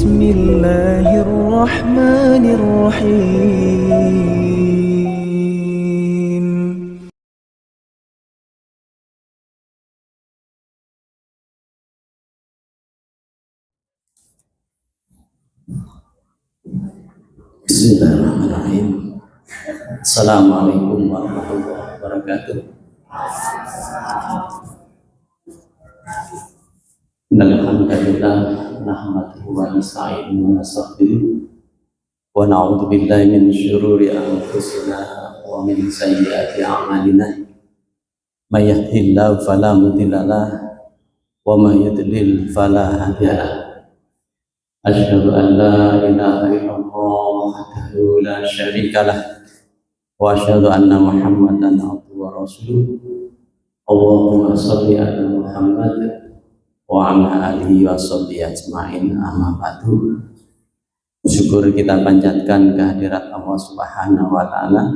بسم الله الرحمن الرحيم. Bismillahirrahmanirrahim. Assalamualaikum warahmatullahi wabarakatuh. Alhamdulillah nahmaduhu wa nasta'inuhu wa nastaghfiruh wa na'udzu billahi min syururi anfusina wa min sayyiati a'malina. May yahdihillahu fala mudilla lahu wa may yudlil fala hadiya lahu. Asyhadu an la ilaha illallah wahdahu la syarika lah wa asyhadu anna Muhammadan abduhu wa rasuluh. Allahumma shalli ala Muhammad wa ala alihi wa sahbihi ajmain, amma ba'du. Syukur kita panjatkan kehadirat Allah Subhanahu wa taala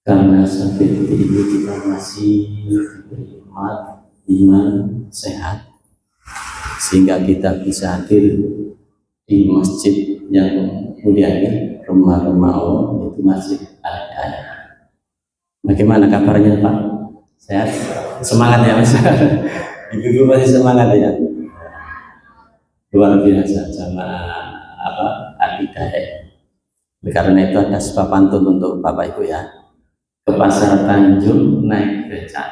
karena sampai detik ini kita masih diberi nikmat iman sehat sehingga kita bisa hadir di masjid yang mulia ini, rumah-rumah Allah, yaitu Masjid Al-Hidayah. Bagaimana kabarnya Pak? Sehat? Semangat ya Mas? Ibu masih semangat ya? Luar biasa sama Al-Hidayah. Karena itu ada sebab pantun untuk Bapak Ibu ya. Ke pasar Tanjung naik becak,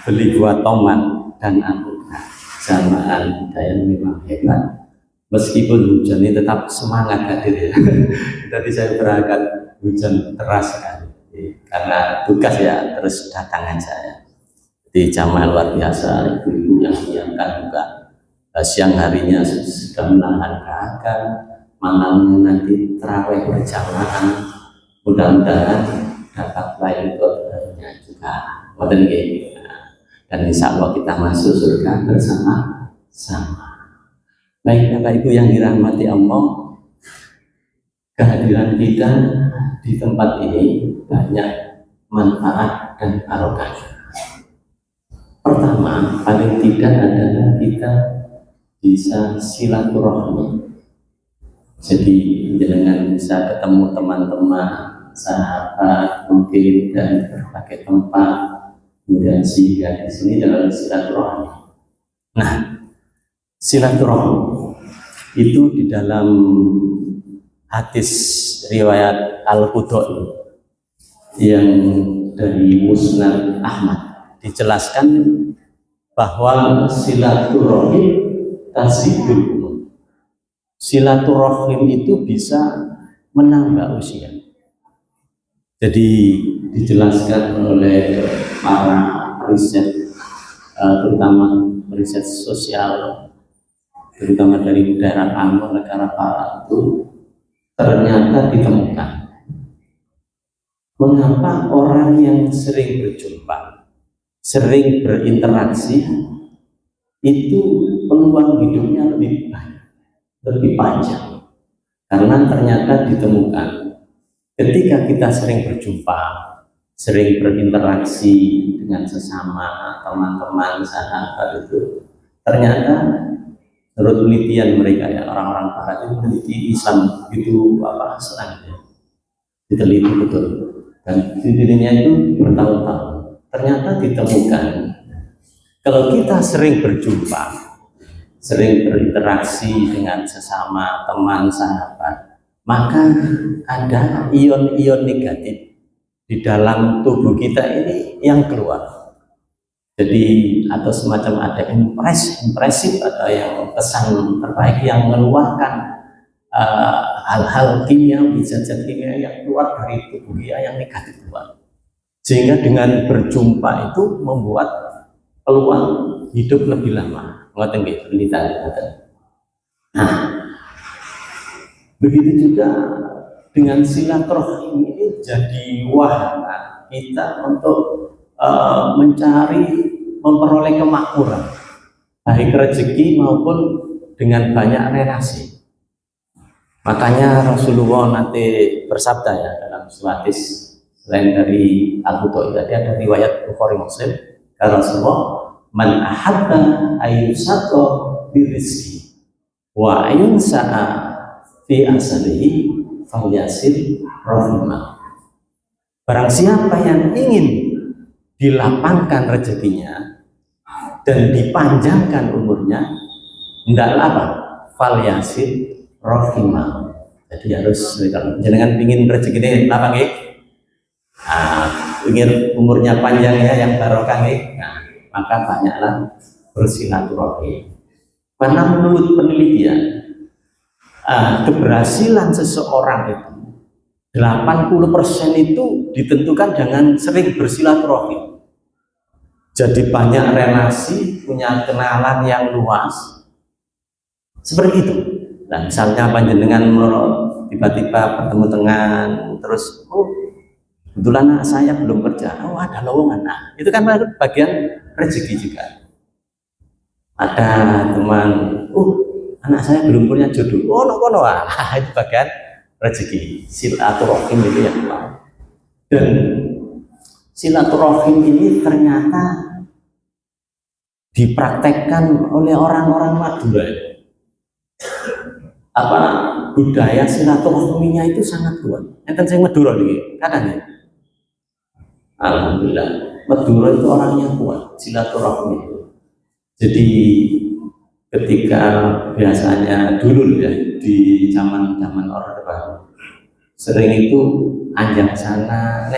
beli buah tomat dan alpukat. Sama Al-Hidayah memang hebat. Meskipun hujan ini tetap semangat hadir ya. Tadi saya berangkat hujan deras kan, karena tugas ya terus datangan saya. Di jamaah luar biasa, ibu-ibu yang menyiapkan juga siang harinya sudah menahan dahaga, malamnya nanti tarawih berjamaah. Mudah-mudahan dapat lain kodenya juga. Dan insya Allah kita masuk surga bersama-sama. Baik Bapak Ibu yang dirahmati Allah, kehadiran kita di tempat ini banyak manfaat dan barokah. Pertama, paling tidak adalah kita bisa silaturahmi. Jadi dengan bisa ketemu teman-teman, sahabat mungkin dari berbagai tempat, kemudian sehingga di sini dalam silaturahmi. Nah, silaturahmi itu di dalam hadis riwayat Al-Qudai yang dari Musnad Ahmad dijelaskan bahwa silaturahim tasidul. Silaturahim itu bisa menambah usia. Jadi dijelaskan oleh para riset, terutama riset sosial, terutama dari daerah Ambon, negara Barat itu ternyata ditemukan mengapa orang yang sering berjumpa, sering berinteraksi itu peluang hidupnya lebih banyak, lebih panjang. Karena ternyata ditemukan ketika kita sering berjumpa, sering berinteraksi dengan sesama teman-teman sahabat itu, ternyata menurut penelitian mereka ya, orang-orang Barat itu meneliti Islam itu selanjutnya diteliti betul, dan dirinya itu bertahun-tahun. Ternyata ditemukan kalau kita sering berjumpa, sering berinteraksi dengan sesama teman sahabat, maka ada ion-ion negatif di dalam tubuh kita ini yang keluar. Jadi atau semacam ada impresif atau yang kesan terbaik yang mengeluarkan hal-hal kimia, zat-zat kimia yang keluar dari tubuh kita yang negatif keluar. Sehingga dengan berjumpa itu membuat peluang hidup lebih lama. Ngoten nggih penelitian. Nah, begitu juga dengan silaturahim ini jadi wahana kita untuk mencari, memperoleh kemakmuran, baik rezeki maupun dengan banyak relasi. Makanya Rasulullah nanti bersabda ya dalam suatu hadis, selain dari Al-Qudai tadi ada riwayat Bukhari Muslim, kata Rasulullah, man ahabba ayyusaqqa birizki wa ayun sa'a fi asalihi falyasir rahimah. Barang siapa yang ingin dilapangkan rezekinya dan dipanjangkan umurnya, hendaklah apa? Falyasir rahimah. Jadi harus jangan ingin rezekinya lapang ya. Ingin umurnya panjang ya, yang barokah ya. Maka banyaklah bersilaturahim. Karena menurut penelitian keberhasilan seseorang itu 80% itu ditentukan dengan sering bersilaturahim. Jadi banyak relasi, punya kenalan yang luas. Seperti itu. Nah, misalnya panjenengan tiba-tiba bertemu dengan terus kebetulan anak saya belum kerja, ada lowongan. Nah, itu kan bagian rezeki juga. Ada teman, anak saya belum punya jodoh, no, itu bagian rezeki. Silaturahim itu yang kedua. Dan silaturahim ini ternyata dipraktekkan oleh orang-orang Madura. Budaya silaturahminya itu sangat kuat. Enten sing Madura iki, katanya. Alhamdulillah, Madura itu orangnya kuat, silaturahmi itu. Jadi ketika biasanya dulu ya di zaman Orde Baru sering itu anjang sana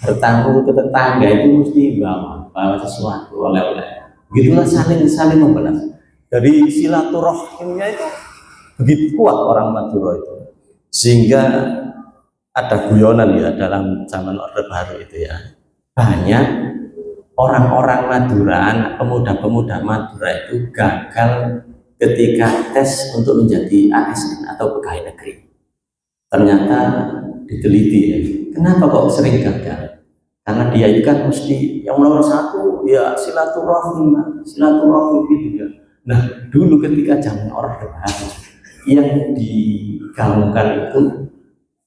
bertamu ke tetangga itu mesti bawa sesuatu oleh-oleh. Begitulah saling membalas. Dari silaturahimnya itu begitu kuat orang Madura itu, sehingga ada guyonan ya dalam zaman Orde Baru itu ya, banyak orang-orang Madura, pemuda-pemuda Madura itu gagal ketika tes untuk menjadi ASN atau pegawai negeri. Ternyata diteliti ya, kenapa kok sering gagal? Karena dia itu kan mesti yang nomor satu ya silaturahim gitu ya. Nah dulu ketika zaman Orde Baru yang digaungkan itu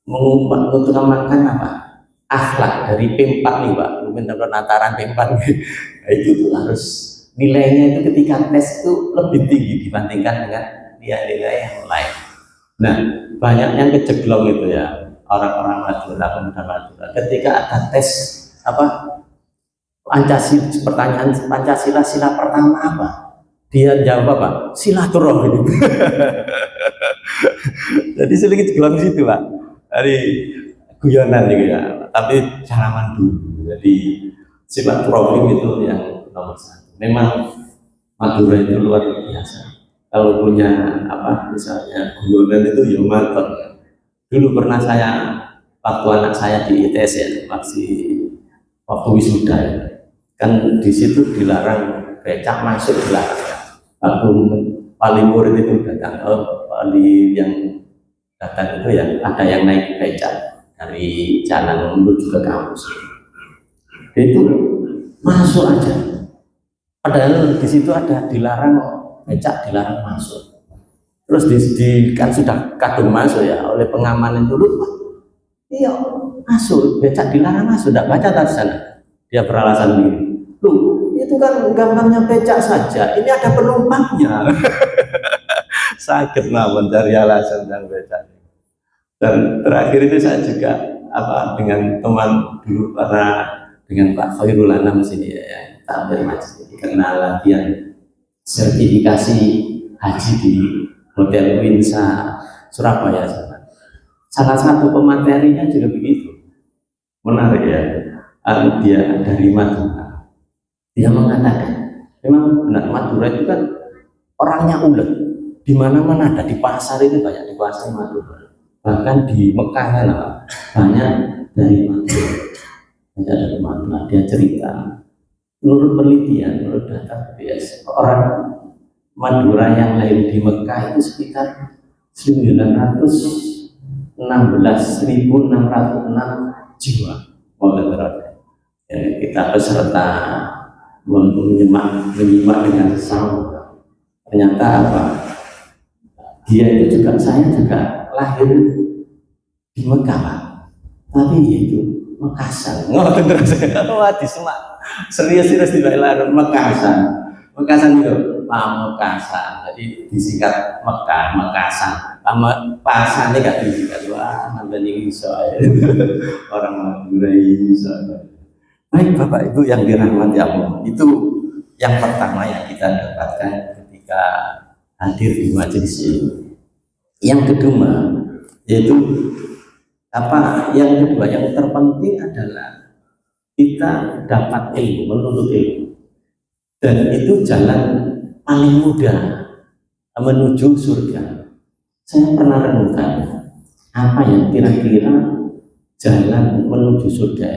mengutamakan apa? Akhlak dari P4 nih Pak, mungkin penataran P4 nah, itu tuh harus nilainya itu ketika tes itu lebih tinggi dibandingkan dengan nilai yang lain. Nah banyak yang kejeglong itu ya orang-orang Madura, pemuda Madura ketika ada tes pertanyaan Pancasila sila pertama apa? Dia jawab apa? Silaturahim. Jadi sedikit jeglong di situ Pak. Dari guyonan gitu ya. Tapi zaman dulu. Jadi silaturahim itu yang nomor satu. Memang Madura itu luar biasa. Kalau punya misalnya guyonan itu ya mantap. Dulu pernah saya waktu anak saya di ITS ya, waktu wisuda ya. Kan di situ dilarang becak masuk, dilarang ya. Waktu wali murid itu datang, wali yang datang itu ya ada yang naik becak dari jalan menuju ke kampus. Itu masuk aja. Padahal di situ ada dilarang becak, dilarang masuk. Terus kan sudah kadung masuk ya oleh pengamanan dulu. Iya masuk, becak dilarang masuk, tidak baca tadi sana. Dia beralasan begini. Itu kan gambarnya becak saja, ini ada penumpangnya. Sakit mencari alasan yang becak. Dan terakhir itu saya juga dengan teman dulu dengan Pak Khairul Anam sini ya, tampil majlis karena latihan sertifikasi haji di Hotel Winsa Surabaya. Salah satu pematerinya juga begitu, menarik ya. Dia dari Madura. Dia mengatakan, memang benar Madura itu kan orangnya ulet. Di mana-mana ada, di pasar itu banyak, di pasar Madura. Bahkan di Mekah banyak dari Madura. Banyak dari Madura. Dia cerita, menurut penelitian, menurut data BPS, orang Madura yang lahir di Mekah itu sekitar 16.606 jiwa. Kita peserta menyimak dengan sesama. Ternyata dia itu juga, saya juga lahir di Mekah Pak. Tapi itu Mekasan. Di Semak. Serius di Mekasan. Mekasan itu Pamekasan, jadi disingkat Mekah, Mekasan. Pamekasan ini gak disingkat, wah nanti ini soal orang Madura ini soal. Baik Bapak Ibu yang dirahmati Allah, itu yang pertama yang kita dapatkan ketika hadir di majelis ini. Yang kedua, yaitu yang kedua yang terpenting adalah kita dapat ilmu, menuntut ilmu. Dan itu jalan paling mudah menuju surga. Saya pernah renungkan apa yang kira-kira jalan menuju surga.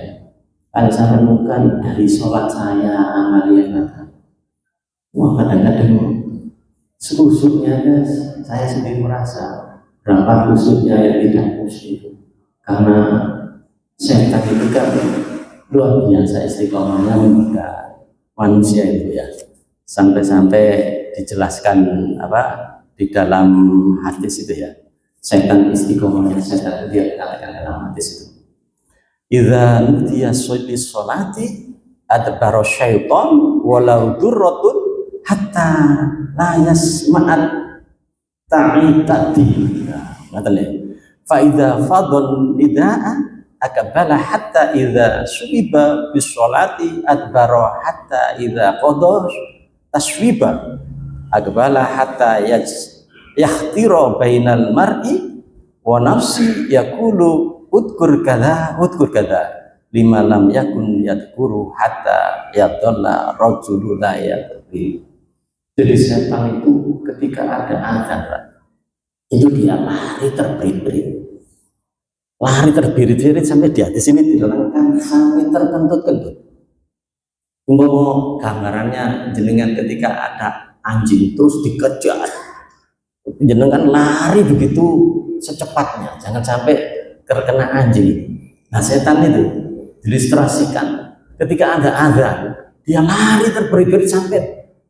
Kalau saya renungkan dari sholat saya, amalia kata, wah kadang-kadang khusyuknya saya sendiri merasa berapa khusyuknya yang tidak khusyuk. Karena setan itu kan luar biasa istiqomahnya menggoda manusia itu ya, sampai-sampai dijelaskan di dalam hadis itu ya, setan istiqomahnya setan dia katakan dalam hadis itu, idza nudiya sholati adbara syaiton walau durratun hatta la yasma'at ta'itati, katanya fa idza fadal nidaa akbala hatta idza subiba bisolati adbara hatta idza qada taswiba akbala hatta yahtira bainal mar'i wa nafsi yaqulu udkur kada lima lam yakun yadkuru hatta yadalla rajulu la yadri. Jadi setan itu ketika ada azan itu dia lari terbirit-birit sampai di atas ini dilangkang sampai terkentut-kentut. Umpama gambarannya jenengan ketika ada anjing terus dikejar, jenengan lari begitu secepatnya, jangan sampai terkena anjing. Nah setan itu diilustrasikan ketika ada azan, dia lari terbirit-birit sampai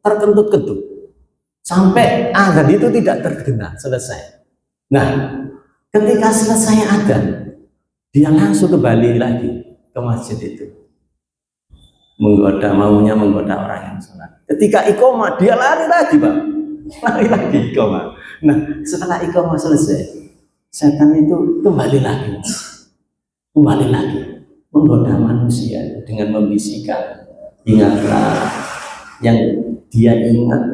terkentut-kentut, sampai azan itu tidak terdengar selesai. Nah ketika selesai azan, dia langsung kembali lagi ke masjid itu, menggoda orang yang sholat. Ketika iqomah dia lari lagi Pak, lari lagi iqomah. Nah setelah iqomah selesai, setan itu kembali lagi menggoda manusia dengan membisikkan, ingatlah yang dia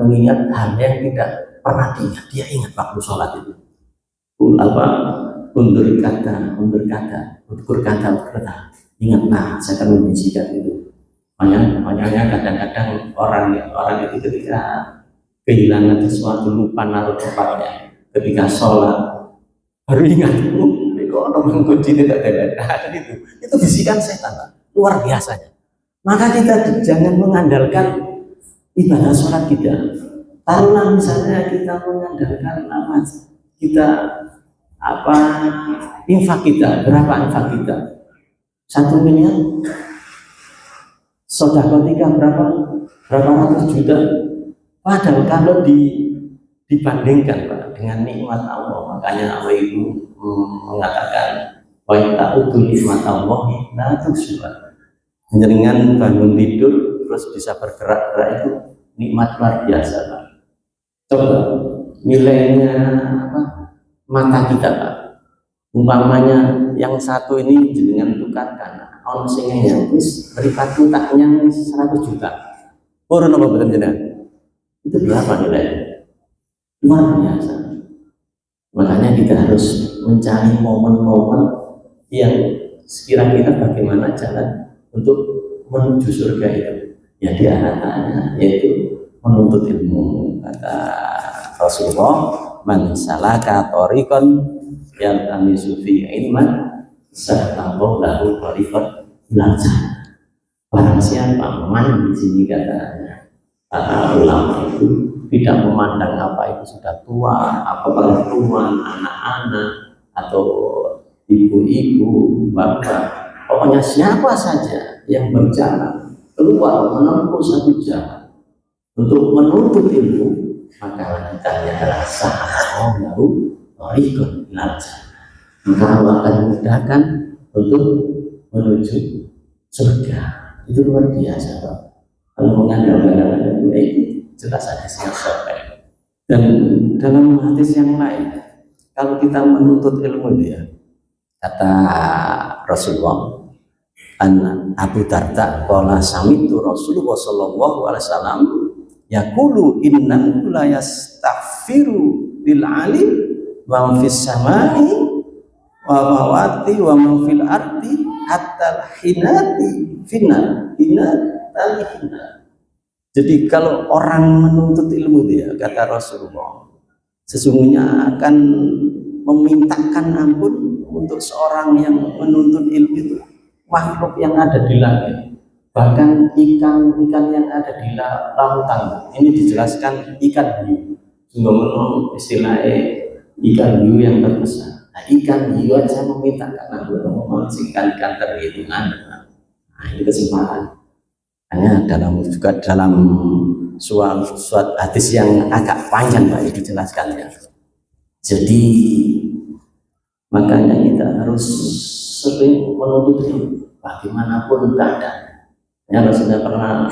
mengingat hal yang tidak pernah diingat. Dia ingat waktu sholat itu. Undur kata, ingatlah, saya akan membisikkan itu. Makanya kadang-kadang orang itu ketika kehilangan sesuatu, lupa naruh tempatnya, ketika sholat baru ingat, kok orang kunci tidak ada itu bisikan setan, luar biasanya. Maka kita jangan mengandalkan ibadah sholat kita. Taruhlah misalnya kita mengandalkan infak kita, berapa infak kita? 1 miliar, sedekah kita berapa ratus juta. Padahal kalau dibandingkan Pak dengan nikmat Allah, makanya Allah itu mengatakan wa ta'udzu nikmat Allah la tuhsuha. Jenengan bangun tidur terus bisa bergerak itu nikmat luar biasa Pak. Coba nilainya mata kita Pak, umpamanya yang satu ini jenengan tukarkan ono sing yang wis mripatku taknya 100 juta. Purun apa betul jenengan? Itu berapa nilainya? Luar biasa. Makanya kita harus mencari momen-momen yang sekira-kira bagaimana jalan untuk menuju surga itu. Ya di antaranya yaitu menuntut ilmu. Kata Rasulullah, man salaka thariqan yaltamisu fi ilman sahallallahu lahu thariqan ilal jannah. Barang siapa man di sini katanya para ulama itu tidak memandang apa itu sudah tua, apa perempuan, anak-anak atau ibu-ibu, bapak, pokoknya siapa saja yang berjalan keluar menempuh satu jalan untuk menuntut ilmu, maka lanjutannya adalah sahallahu thariqan ilal jannah. Maka Allah akan memudahkan untuk menuju surga. Itu luar biasa Pak. Kalau mengandalkan itu jelas hadisnya sahih. Dan dalam hadis yang lain, kalau kita menuntut ilmu dia, kata Rasulullah, Abu Darda qala sami'tu Rasulullah sallallahu alaihi wasallam yaqulu innahu la yastaghfiru lil alim wa fis samai wa mawati wa man fil ardi hatta hinati finna hinata. Jadi kalau orang menuntut ilmu dia, kata Rasulullah, sesungguhnya akan memintakan ampun untuk seorang yang menuntut ilmu itu makhluk yang ada di langit, bahkan ikan-ikan yang ada di lautan. Ini dijelaskan ikan hiu. Sungguh istilahnya ikan hiu yang terbesar. Nah, ikan hiu aja memintakan ampun untuk ikan-ikan terhitungan. Nah, ini kesempatan. Hanya juga dalam suatu hadis yang agak panjang Pak dijelaskannya. Jadi makanya kita harus sering menuntut ilmu bagaimanapun keadaan. Yang sudah pernah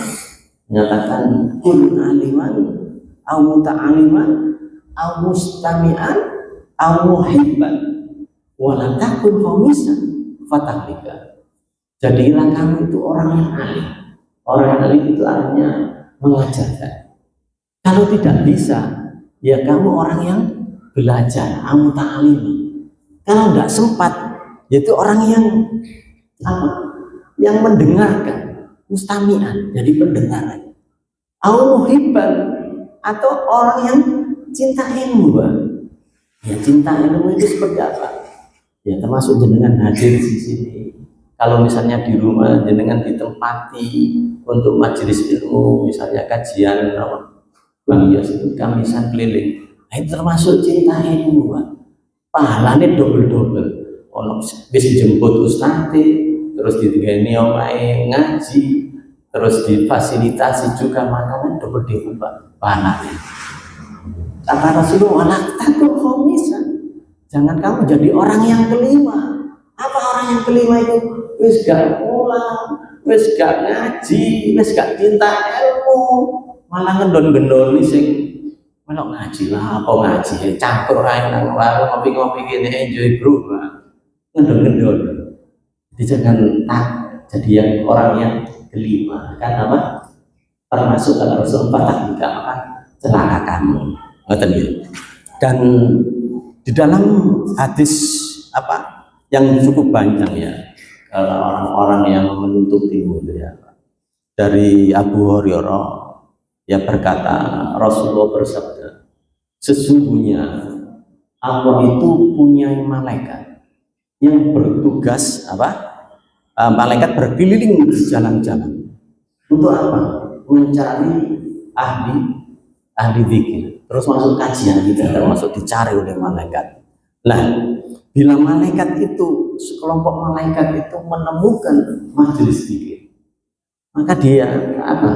menyatakan kun aliman au muta'aliman au mustami'an au muhibban wa la takun khamisan fatahlika. Jadilah kamu itu orang yang alim. Orang yang alim itu artinya mengajarkan. Kalau tidak bisa, ya kamu orang yang belajar, au muta'aliman. Kalau tidak sempat, yaitu orang yang apa? Yang mendengarkan, mustami'an, jadi pendengaran. Au muhibban, atau orang yang cinta ilmu. Ya, cinta ilmu itu seperti apa? Ya termasuk jenengan hadir di sini. Kalau misalnya di rumah jenengan ditempati untuk majelis ilmu, misalnya kajian Bang Yos itu kamisan keliling, nah, itu termasuk cinta ilmu, Pak. Pahalanya double-double. Ono wis jemput ustaz, terus ditinggali omahe ngaji, terus difasilitasi juga makanan double-double, Pak. Pahalanya. Kata Rasulullah, takut khomisan. Jangan kamu jadi orang yang kelima. Apa orang yang kelima itu? Wis gak pulang, wis gak ngaji, wis gak cinta ilmu, malah ngendon-gendoni sing melok ngaji lah, apa ngaji campur ae nang warung ngopi-ngopi kene enjoy bro. Ngendon-ngendon. Jadi jangan jadi yang orang yang kelima, kan apa? Termasuk kalau Rasul patah juga apa? Celaka kamu. Ngoten nggih. Dan di dalam hadis apa yang cukup panjang ya, kalau orang-orang yang menuntut ilmu itu ya, dari Abu Hurairah ya berkata, Rasulullah bersabda, sesungguhnya Allah itu punya malaikat yang bertugas apa? Malaikat berkeliling di jalan-jalan untuk apa? Mencari ahli zikir. Terus masuk kajian kita termasuk dicari oleh malaikat. Nah, bila malaikat itu, sekelompok malaikat itu menemukan majelis zikir, maka dia apa?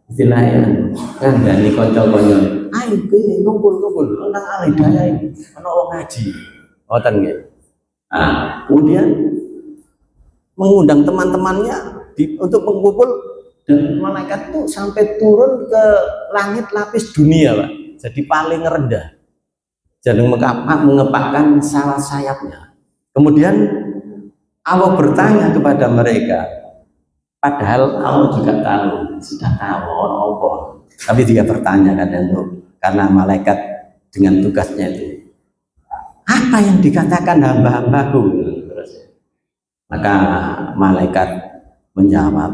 Istilahnya ngandani konco-konco, ayo ngumpul-ngumpul nang alidaya ini, ana wong ngaji. Ngoten nggih. Nah, kemudian mengundang teman-temannya untuk mengumpul, dan malaikat itu sampai turun ke langit lapis dunia, Pak. Jadi paling rendah. Jadi mengepakkan salah sayapnya. Kemudian Allah bertanya kepada mereka, padahal Allah juga tahu, sudah tahu apa. Tapi dia bertanya karena malaikat dengan tugasnya itu, apa yang dikatakan hamba-hambaku? Maka malaikat menjawab,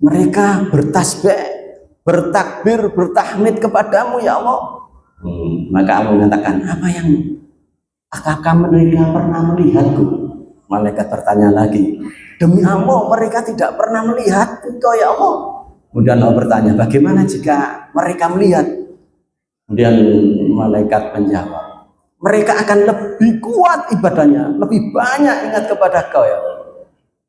mereka bertasbih, bertakbir, bertahmid kepadamu ya Allah. Maka Allah mengatakan, apakah mereka pernah melihatku? Malaikat bertanya lagi, demi Allah mereka tidak pernah melihat engkau ya Allah. Kemudian Allah bertanya, bagaimana jika mereka melihat? Kemudian malaikat menjawab, mereka akan lebih kuat ibadahnya, lebih banyak ingat kepada kau ya Allah.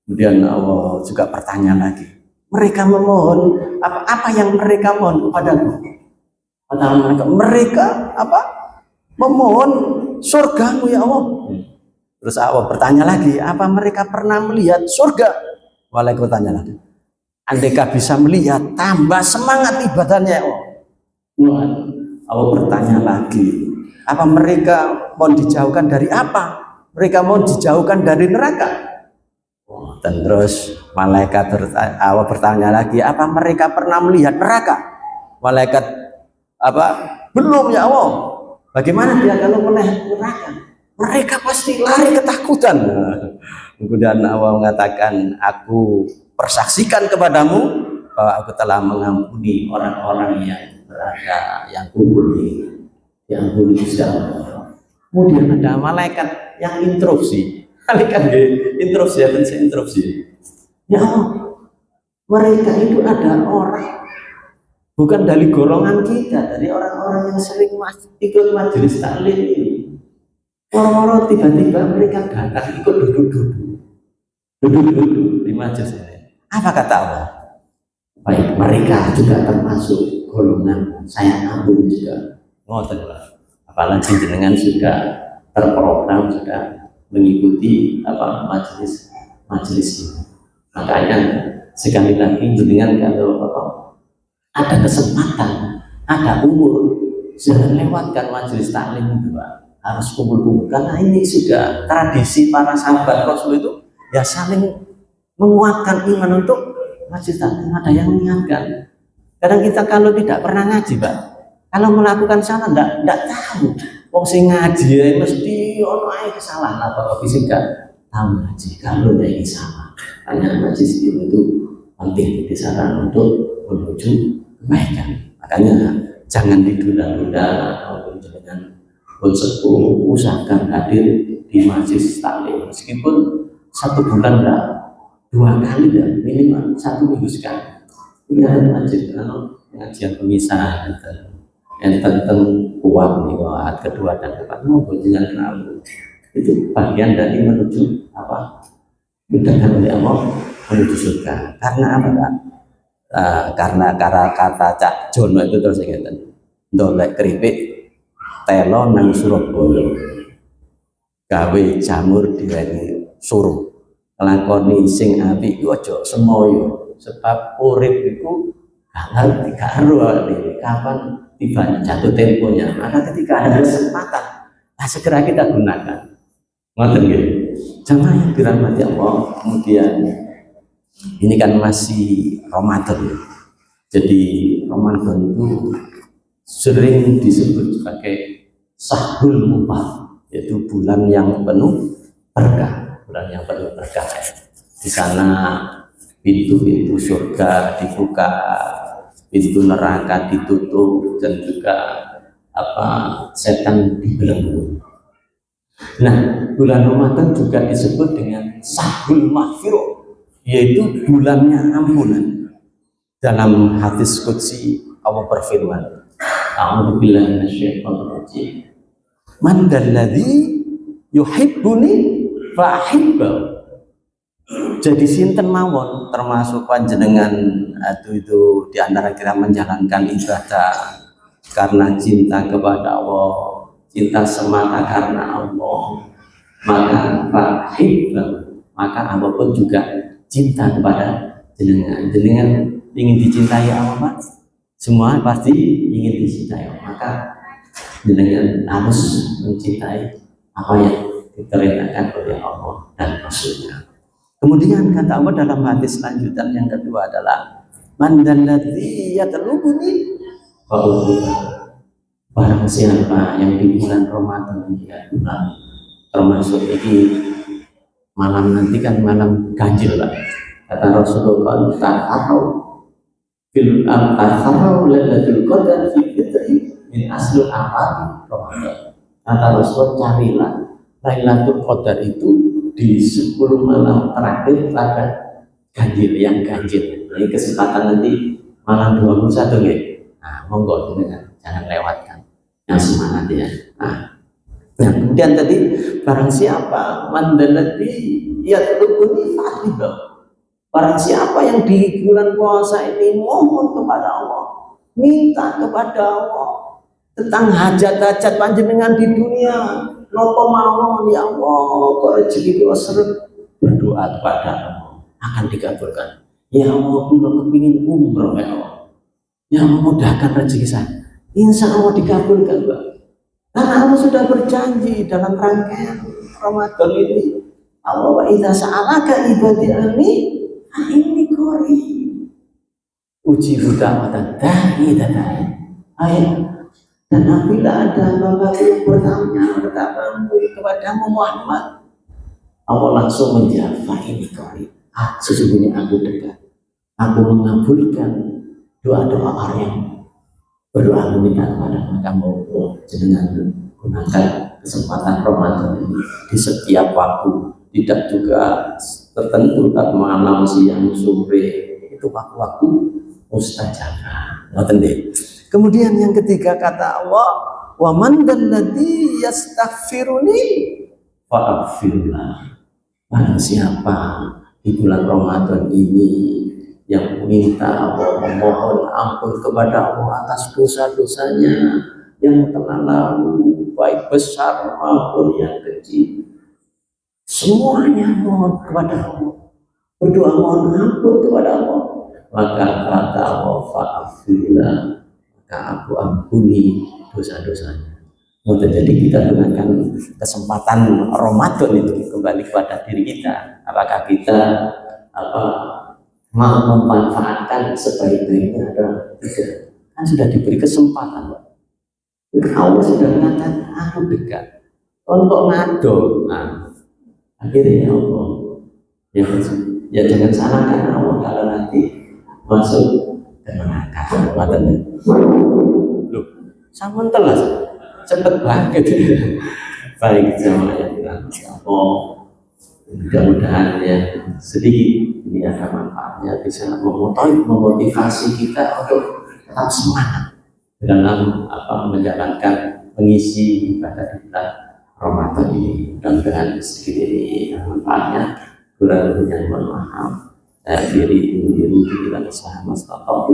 Kemudian Allah juga bertanya lagi, mereka memohon apa yang mereka mohon kepadamu? Kata mereka apa? Memohon surgamu ya Allah. Terus Allah bertanya lagi, apa mereka pernah melihat surga? Malaikat bertanya lagi, andaikan bisa melihat, tambah semangat ibadahnya ya Allah. Allah bertanya lagi, apa mereka mau dijauhkan dari apa? Mereka mau dijauhkan dari neraka. Dan terus Allah bertanya lagi, apa mereka pernah melihat neraka? Malaikat apa? Belum ya Allah. Bagaimana dia kalau melihat neraka? Mereka pasti lari ketakutan. Kemudian Allah mengatakan, aku persaksikan kepadamu bahwa aku telah mengampuni orang-orang yang berada, yang kumpul yang kumpul di dalam. Kemudian ada malaikat yang instruksi, malaikat instruksi, ya mereka itu ada orang bukan dari golongan kita, dari orang-orang yang sering ikut majelis taklim ini. Orang-orang tiba-tiba mereka datang ikut duduk di majelis ini. Apa kata Allah? Baik, mereka juga termasuk golongan saya ampun juga. Ngoten lah. Apalagi jenengan sudah terprogram, sudah mengikuti majelis ini. Makanya sekali lagi jenengan kalau ada kesempatan, ada umur, jangan lewatkan majelis taklim itu, Pak. Harus kumpul-kumpul, karena ini sudah tradisi para sahabat Rasul itu ya saling menguatkan iman untuk majelis taklim. Ada yang mengingatkan. Kadang kita kalau tidak pernah ngaji, Pak, kalau melakukan salah enggak tahu. Wong sing ngaji ya mesti ono ae kesalahan apa bisa enggak tahu ngaji kalau ini salah. Hanya majelis itu penting di saran untuk menuju kebaikan. Makanya jangan ditunda-tunda untuk dengan sepuh, usahakan hadir di majelis taklim meskipun 1 bulan enggak, 2 kali dan minimal 1 minggu sekali. Ini ada majelis pengajian pemisahan yang tentang kuat nih, kedua dan keempat mau jangan terlalu itu bagian dari menuju mudahkan oleh Allah menuju surga. Karena apa, Pak? Karena kata Cak Jono itu terus ingatan ndolek keripik telo nang Surabaya gawe jamur diweni suruh nglakoni sing apik iku aja semoyo, sebab urip iku ngerti karo kapan tibanya jatuh temponya. Maka ketika ada kesempatan, segera kita gunakan. Ngoten nggih. Jamaah yang dirahmati Allah, kemudian ini kan masih Ramadan ya. Jadi Ramadan itu sering disebut sebagai Syahrul Mubah, yaitu bulan yang penuh berkah, Di sana pintu-pintu surga dibuka, pintu neraka ditutup, dan juga setan dibelenggu. Nah, bulan Ramadan juga disebut dengan Syahrul Maghfirah, yaitu bulannya ampunan. Dalam hadis qudsi Allah berfirman, a'udzubillahi minasyaitonir rajim, man dalladzi yuhibbuni fa ahibbahu. Jadi sinten mawon termasuk panjenengan itu di antara kita menjalankan ibadah karena cinta kepada Allah, cinta semata karena Allah, maka maka Allah pun juga cinta kepada jenengan. Jenengan ingin dicintai Allah, Pak? Semua pasti ingin dicintai Allah. Maka jenengan harus mencintai apa yang diperintahkan oleh Allah dan Rasulnya. Kemudian kata Allah dalam hadis lanjutan yang kedua adalah man dalladzi yatlubuni fa barang siapa yang di bulan Ramadan ya, termasuk ini malam nanti kan malam ganjil lah. Kata Rasulullah, ta'arau fil ta'arau lailatul qadar fi fitri min asli amal Ramadan. Kata Rasulullah, carilah Lailatul Qadar itu di 10 malam terakhir pada ganjil, yang ganjil. Ini kesempatan nanti malam 21 ya. Nah, monggo jangan lewatkan. Yang semangat ya. Nah, kemudian tadi barang siapa mandalati yatlubuni fa'ribah. Barang siapa yang di bulan puasa ini mohon kepada Allah, minta kepada Allah tentang hajat-hajat panjenengan di dunia, nopo mawon ya Allah, kok rezeki kula seret, berdoa kepada Allah akan dikabulkan. Ya Allah, kula kepingin umroh ya Allah. Ya Allah, mudahkan rezeki saya. Insya Allah dikabulkan, Pak. Karena Allah sudah berjanji dalam rangkaian Ramadan ini. Allah wa idza sa'alaka ibadi anni fa inni qarib. Uji da'watan da'i da'i. Ayat. Dan apabila ada hamba yang bertanya kepadamu Muhammad, Allah langsung menjawab, fa inni qarib. Sesungguhnya aku dekat. Aku mengabulkan doa-doa orang yang berdoa meminta kepada kamu. Dengan gunakan kesempatan Ramadan ini di setiap waktu, tidak juga tertentu, tak malam, siang, sore, itu waktu-waktu mustajabah. Kemudian yang ketiga kata Allah, wa man dalladzi yastaghfiruni fa'aghfirlah. Barang siapa di bulan Ramadan ini yang minta Allah, memohon ampun kepada Allah atas dosa-dosanya yang telah lalu, baik besar maupun yang kecil, semuanya mohon kepada Allah, berdoa mohon ampun kepada Allah, maka kata Allah, fa'aghfirlah, maka aku ampuni dosa-dosanya. Jadi kita gunakan kesempatan Ramadan itu kembali kepada diri kita. Apakah kita mau memanfaatkan sebaik-baiknya atau tidak? Kan sudah diberi kesempatan, Pak. Allah sudah mengatakan aku dekat. Untuk ngado, nah, akhirnya Allah ya jangan salahkan Allah kalau nanti masuk ke neraka. Loh, sama telas. Cepet banget. Baik, jamaah yang dirahmati Allah, mudah-mudahan ya sedikit ini ada manfaatnya, bisa memotivasi kita untuk tetap semangat dalam menjalankan mengisi ibadah kita Ramadan ini. Mudah-mudahan sedikit ini manfaatnya. Kurang lebihnya mohon maaf. Saya akhiri dengan usaha mastata'tu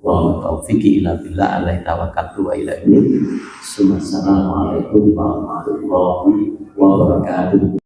wa taufiqi ila billah alaihi tawakkaltu wa ilaihi. Assalamualaikum warahmatullahi wabarakatuh.